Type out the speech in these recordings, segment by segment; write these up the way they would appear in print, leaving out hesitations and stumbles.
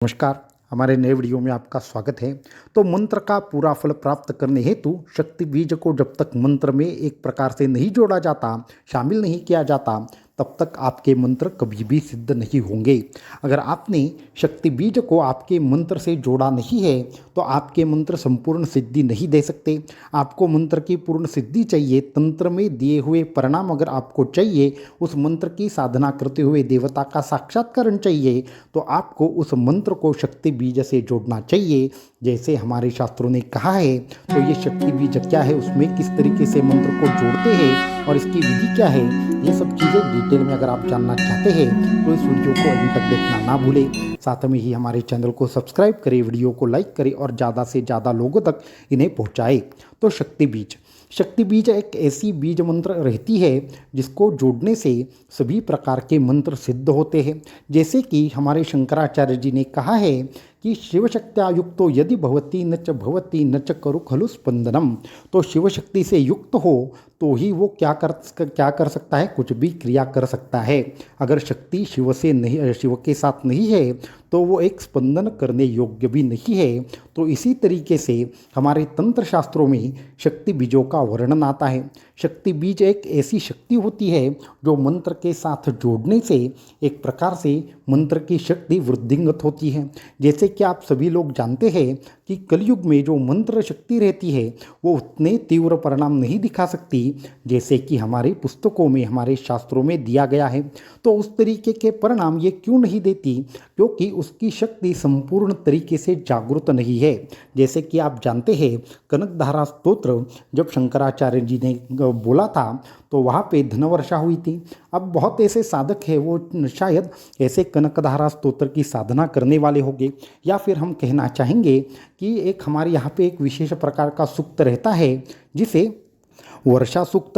नमस्कार। हमारे नए वीडियो में आपका स्वागत है। तो मंत्र का पूरा फल प्राप्त करने हेतु शक्ति बीज को जब तक मंत्र में एक प्रकार से नहीं जोड़ा जाता, शामिल नहीं किया जाता, तब तक आपके मंत्र कभी भी सिद्ध नहीं होंगे। अगर आपने शक्ति बीज को आपके मंत्र से जोड़ा नहीं है तो आपके मंत्र संपूर्ण सिद्धि नहीं दे सकते। आपको मंत्र की पूर्ण सिद्धि चाहिए, तंत्र में दिए हुए परिणाम अगर आपको चाहिए, उस मंत्र की साधना करते हुए देवता का साक्षात्कार चाहिए, तो आपको उस मंत्र को शक्ति बीज से जोड़ना चाहिए। जैसे हमारे शास्त्रों ने कहा है, तो ये शक्ति बीज क्या है, उसमें किस तरीके से मंत्र को जोड़ते हैं और इसकी विधि क्या है, ये सब चीज़ें डिटेल में अगर आप जानना चाहते हैं तो इस वीडियो को अभी तक देखना ना भूलें। साथ में ही हमारे चैनल को सब्सक्राइब करें, वीडियो को लाइक करें और ज़्यादा से ज़्यादा लोगों तक इन्हें पहुँचाएं। तो शक्ति बीज एक ऐसी बीज मंत्र रहती है जिसको जोड़ने से सभी प्रकार के मंत्र सिद्ध होते हैं। जैसे कि हमारे शंकराचार्य जी ने कहा है कि शिवशक्त्या युक्तो यदि भवति न च करु खलु स्पंदनम। तो शिवशक्ति से युक्त हो तो ही वो क्या कर सकता है, कुछ भी क्रिया कर सकता है। अगर शक्ति शिव के साथ नहीं है तो वो एक स्पंदन करने योग्य भी नहीं है। तो इसी तरीके से हमारे तंत्र शास्त्रों में शक्ति बीजों का वर्णन आता है। शक्ति बीज एक ऐसी शक्ति होती है जो मंत्र के साथ जोड़ने से एक प्रकार से मंत्र की शक्ति वृद्धिंगत होती है। जैसे कि आप सभी लोग जानते हैं कि कलयुग में जो मंत्र शक्ति रहती है वो उतने तीव्र परिणाम नहीं दिखा सकती जैसे कि हमारी पुस्तकों में, हमारे शास्त्रों में दिया गया है। तो उस तरीके के परिणाम ये क्यों नहीं देती? क्योंकि उसकी शक्ति संपूर्ण तरीके से जागृत नहीं है। जैसे कि आप जानते हैं, कनकधारा स्तोत्र जब शंकराचार्य जी ने बोला था तो वहाँ पे धनवर्षा हुई थी। अब बहुत ऐसे साधक हैं, वो शायद ऐसे कनकधारा स्तोत्र की साधना करने वाले होंगे, या फिर हम कहना चाहेंगे कि एक हमारे यहाँ पे एक विशेष प्रकार का सूक्त रहता है जिसे वर्षा सूक्त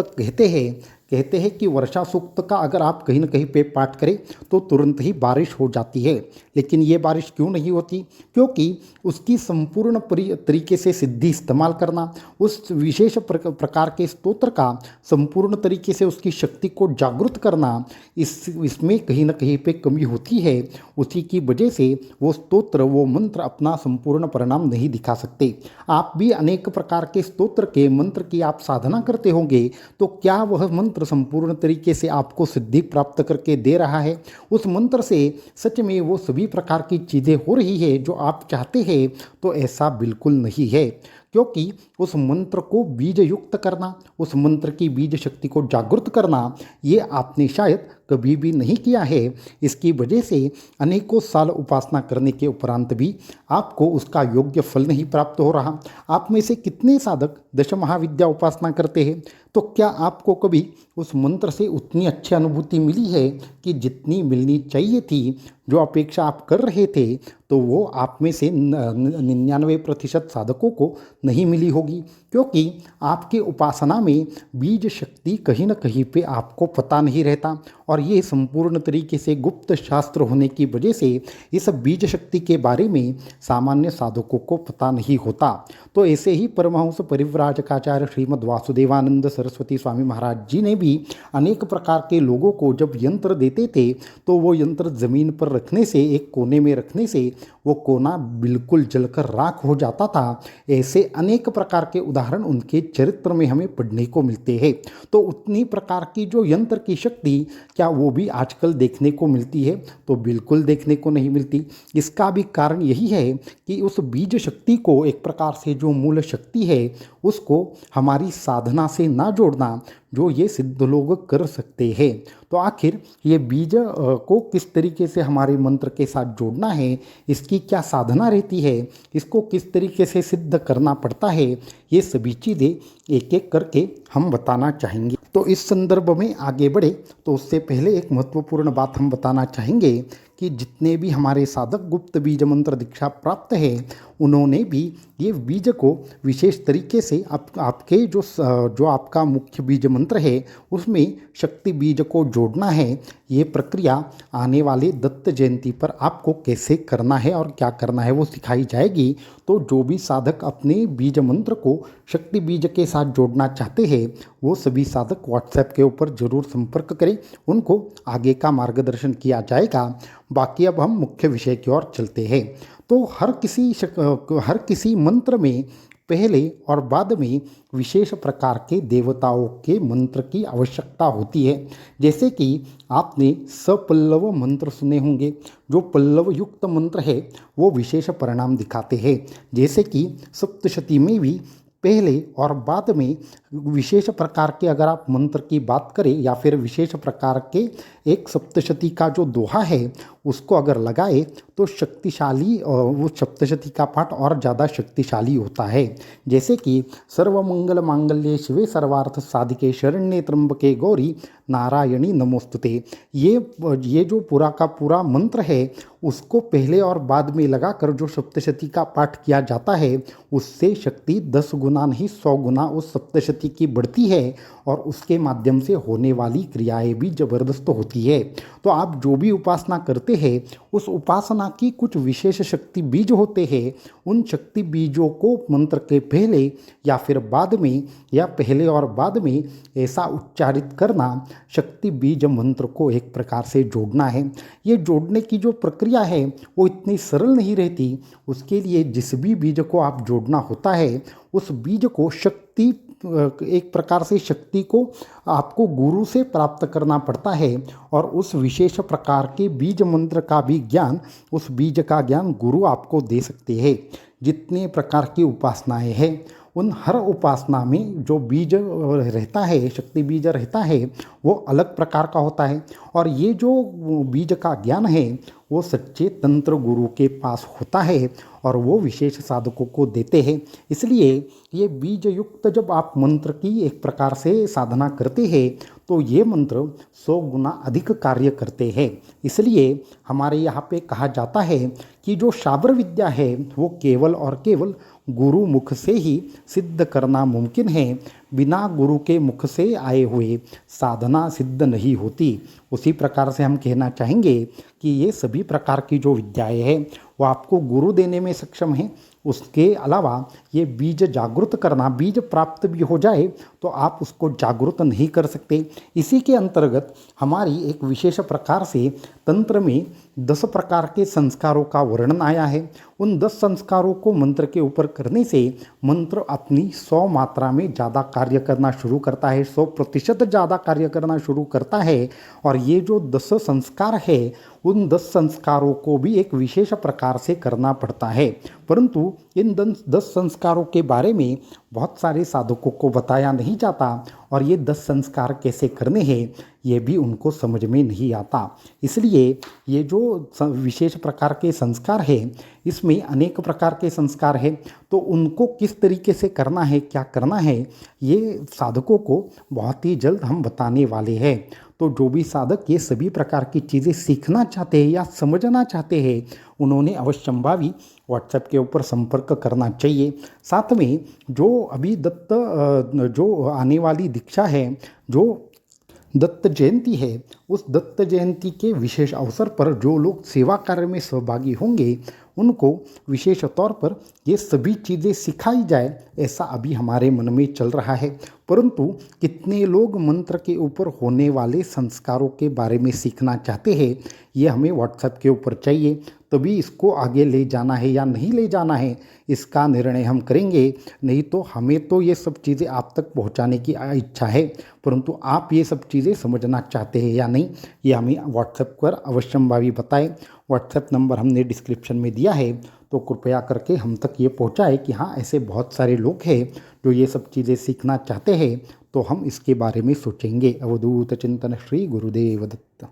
कहते हैं कि वर्षा सूक्त का अगर आप कहीं ना कहीं पे पाठ करें तो तुरंत ही बारिश हो जाती है। लेकिन ये बारिश क्यों नहीं होती? क्योंकि उसकी संपूर्ण तरीके से सिद्धि इस्तेमाल करना, उस विशेष प्रकार के स्तोत्र का संपूर्ण तरीके से उसकी शक्ति को जागृत करना, इसमें कहीं ना कहीं पे कमी होती है। उसी की वजह से वो स्तोत्र, वो मंत्र अपना संपूर्ण परिणाम नहीं दिखा सकते। आप भी अनेक प्रकार के स्तोत्र के मंत्र की आप साधना करते होंगे, तो क्या वह मंत्र संपूर्ण तरीके से आपको सिद्धि प्राप्त करके दे रहा है? उस मंत्र से सच में वो सभी प्रकार की चीज़ें हो रही है जो आप चाहते हैं? तो ऐसा बिल्कुल नहीं है, क्योंकि उस मंत्र को बीज युक्त करना, उस मंत्र की बीज शक्ति को जागृत करना, ये आपने शायद कभी भी नहीं किया है। इसकी वजह से अनेकों साल उपासना करने के उपरांत भी आपको उसका योग्य फल नहीं प्राप्त हो रहा। आप में से कितने साधक दश महाविद्या उपासना करते हैं? तो क्या आपको कभी उस मंत्र से उतनी अच्छी अनुभूति मिली है कि जितनी मिलनी चाहिए थी? जो अपेक्षा आप कर रहे थे तो वो आप में से 99% साधकों को नहीं मिली होगी, क्योंकि आपके उपासना में बीज शक्ति कहीं न कहीं पे आपको पता नहीं रहता। और ये संपूर्ण तरीके से गुप्त शास्त्र होने की वजह से इस बीज शक्ति के बारे में सामान्य साधकों को पता नहीं होता। तो ऐसे ही परमहंस परिव्राजकाचार्य श्रीमद् वासुदेवानंद सरस्वती स्वामी महाराज जी ने भी अनेक प्रकार के लोगों को जब यंत्र देते थे तो वो यंत्र ज़मीन पर रखने से, एक कोने में रखने से वो कोना बिल्कुल जलकर राख हो जाता था। ऐसे अनेक प्रकार के उदाहरण उनके चरित्र में हमें पढ़ने को मिलते हैं। तो उतनी प्रकार की जो यंत्र की शक्ति, क्या वो भी आजकल देखने को मिलती है? तो बिल्कुल देखने को नहीं मिलती। इसका भी कारण यही है कि उस बीज शक्ति को, एक प्रकार से जो मूल शक्ति है, उसको हमारी साधना से ना जोड़ना, जो ये सिद्ध लोग कर सकते हैं। तो आखिर ये बीज को किस तरीके से हमारे मंत्र के साथ जोड़ना है, इसकी क्या साधना रहती है, इसको किस तरीके से सिद्ध करना पड़ता है, ये सभी चीज़ें एक एक करके हम बताना चाहेंगे। तो इस संदर्भ में आगे बढ़े तो उससे पहले एक महत्वपूर्ण बात हम बताना चाहेंगे कि जितने भी हमारे साधक गुप्त बीज मंत्र दीक्षा प्राप्त है, उन्होंने भी ये बीज को विशेष तरीके से आपके जो आपका मुख्य बीज मंत्र है उसमें शक्ति बीज को जोड़ना है, ये प्रक्रिया आने वाले दत्त जयंती पर आपको कैसे करना है और क्या करना है वो सिखाई जाएगी। तो जो भी साधक अपने बीज मंत्र को शक्ति बीज के साथ जोड़ना चाहते हैं वो सभी साधक व्हाट्सएप के ऊपर ज़रूर संपर्क करें, उनको आगे का मार्गदर्शन किया जाएगा। बाकी अब हम मुख्य विषय की ओर चलते हैं। तो हर किसी मंत्र में पहले और बाद में विशेष प्रकार के देवताओं के मंत्र की आवश्यकता होती है। जैसे कि आपने सपल्लव मंत्र सुने होंगे। जो पल्लव युक्त मंत्र है वो विशेष परिणाम दिखाते हैं। जैसे कि सप्तशती में भी पहले और बाद में विशेष प्रकार के अगर आप मंत्र की बात करें या फिर विशेष प्रकार के एक सप्तशती का जो दोहा है उसको अगर लगाए तो शक्तिशाली वो सप्तशती का पाठ और ज़्यादा शक्तिशाली होता है। जैसे कि सर्वमंगल मांगल्ये शिवे सर्वार्थ साधिके शरण्ये त्र्यंबके गौरी नारायणी नमोस्तुते। ये जो पूरा का पूरा मंत्र है उसको पहले और बाद में लगाकर जो सप्तशती का पाठ किया जाता है उससे शक्ति 10 गुना नहीं 100 गुना उस सप्तशती की बढ़ती है और उसके माध्यम से होने वाली क्रियाएं भी जबरदस्त होती है। तो आप जो भी उपासना करते हैं उस उपासना की कुछ विशेष शक्ति बीज होते हैं। उन शक्ति बीजों को मंत्र के पहले या फिर बाद में या पहले और बाद में ऐसा उच्चारित करना, शक्ति बीज मंत्र को एक प्रकार से जोड़ना है। ये जोड़ने की जो प्रक्रिया है वो इतनी सरल नहीं रहती। उसके लिए जिस भी बीज को आप जोड़ना होता है उस बीज को शक्ति एक प्रकार से शक्ति को आपको गुरु से प्राप्त करना पड़ता है और उस विशेष प्रकार के बीज मंत्र का भी ज्ञान, उस बीज का ज्ञान गुरु आपको दे सकते हैं। जितने प्रकार की उपासनाएं हैं उन हर उपासना में जो बीज रहता है, शक्ति बीज रहता है, वो अलग प्रकार का होता है। और ये जो बीज का ज्ञान है वो सच्चे तंत्र गुरु के पास होता है और वो विशेष साधकों को देते हैं। इसलिए ये बीज युक्त जब आप मंत्र की एक प्रकार से साधना करते हैं तो ये मंत्र 100 गुना अधिक कार्य करते हैं। इसलिए हमारे यहाँ पे कहा जाता है कि जो शाबर विद्या है वो केवल और केवल गुरु मुख से ही सिद्ध करना मुमकिन है। बिना गुरु के मुख से आए हुए साधना सिद्ध नहीं होती। उसी प्रकार से हम कहना चाहेंगे कि ये सभी प्रकार की जो विद्याएं हैं वो आपको गुरु देने में सक्षम हैं। उसके अलावा ये बीज जागृत करना, बीज प्राप्त भी हो जाए तो आप उसको जागृत नहीं कर सकते। इसी के अंतर्गत हमारी एक विशेष प्रकार से तंत्र में 10 प्रकार के संस्कारों का वर्णन आया है। उन 10 संस्कारों को मंत्र के ऊपर करने से मंत्र अपनी 100 मात्रा में ज़्यादा कार्य करना शुरू करता है, 100% ज़्यादा कार्य करना शुरू करता है। और ये जो 10 संस्कार है उन 10 संस्कारों को भी एक विशेष प्रकार से करना पड़ता है। परंतु इन 10 संस्कारों के बारे में बहुत सारे साधकों को बताया नहीं जाता और ये 10 संस्कार कैसे करने हैं ये भी उनको समझ में नहीं आता। इसलिए ये जो विशेष प्रकार के संस्कार है इसमें अनेक प्रकार के संस्कार हैं, तो उनको किस तरीके से करना है, क्या करना है, ये साधकों को बहुत ही जल्द हम बताने वाले हैं। तो जो भी साधक ये सभी प्रकार की चीज़ें सीखना चाहते हैं या समझना चाहते हैं उन्होंने अवश्यंभावी व्हाट्सएप के ऊपर संपर्क करना चाहिए। साथ में जो अभी जो आने वाली दीक्षा है, जो दत्त जयंती है, उस दत्त जयंती के विशेष अवसर पर जो लोग सेवा कार्य में सहभागी होंगे उनको विशेष तौर पर ये सभी चीज़ें सिखाई जाए ऐसा अभी हमारे मन में चल रहा है। परंतु कितने लोग मंत्र के ऊपर होने वाले संस्कारों के बारे में सीखना चाहते हैं ये हमें व्हाट्सएप के ऊपर चाहिए। तभी इसको आगे ले जाना है या नहीं ले जाना है इसका निर्णय हम करेंगे। नहीं तो हमें तो ये सब चीज़ें आप तक पहुंचाने की इच्छा है, परंतु आप ये सब चीज़ें समझना चाहते हैं या नहीं ये हमें व्हाट्सएप पर अवश्यंभावी बताएं। व्हाट्सएप नंबर हमने डिस्क्रिप्शन में दिया है, तो कृपया करके हम तक ये पहुंचाए कि हाँ ऐसे बहुत सारे लोग हैं जो ये सब चीज़ें सीखना चाहते हैं, तो हम इसके बारे में सोचेंगे। अवधूत चिंतन श्री गुरुदेव दत्त।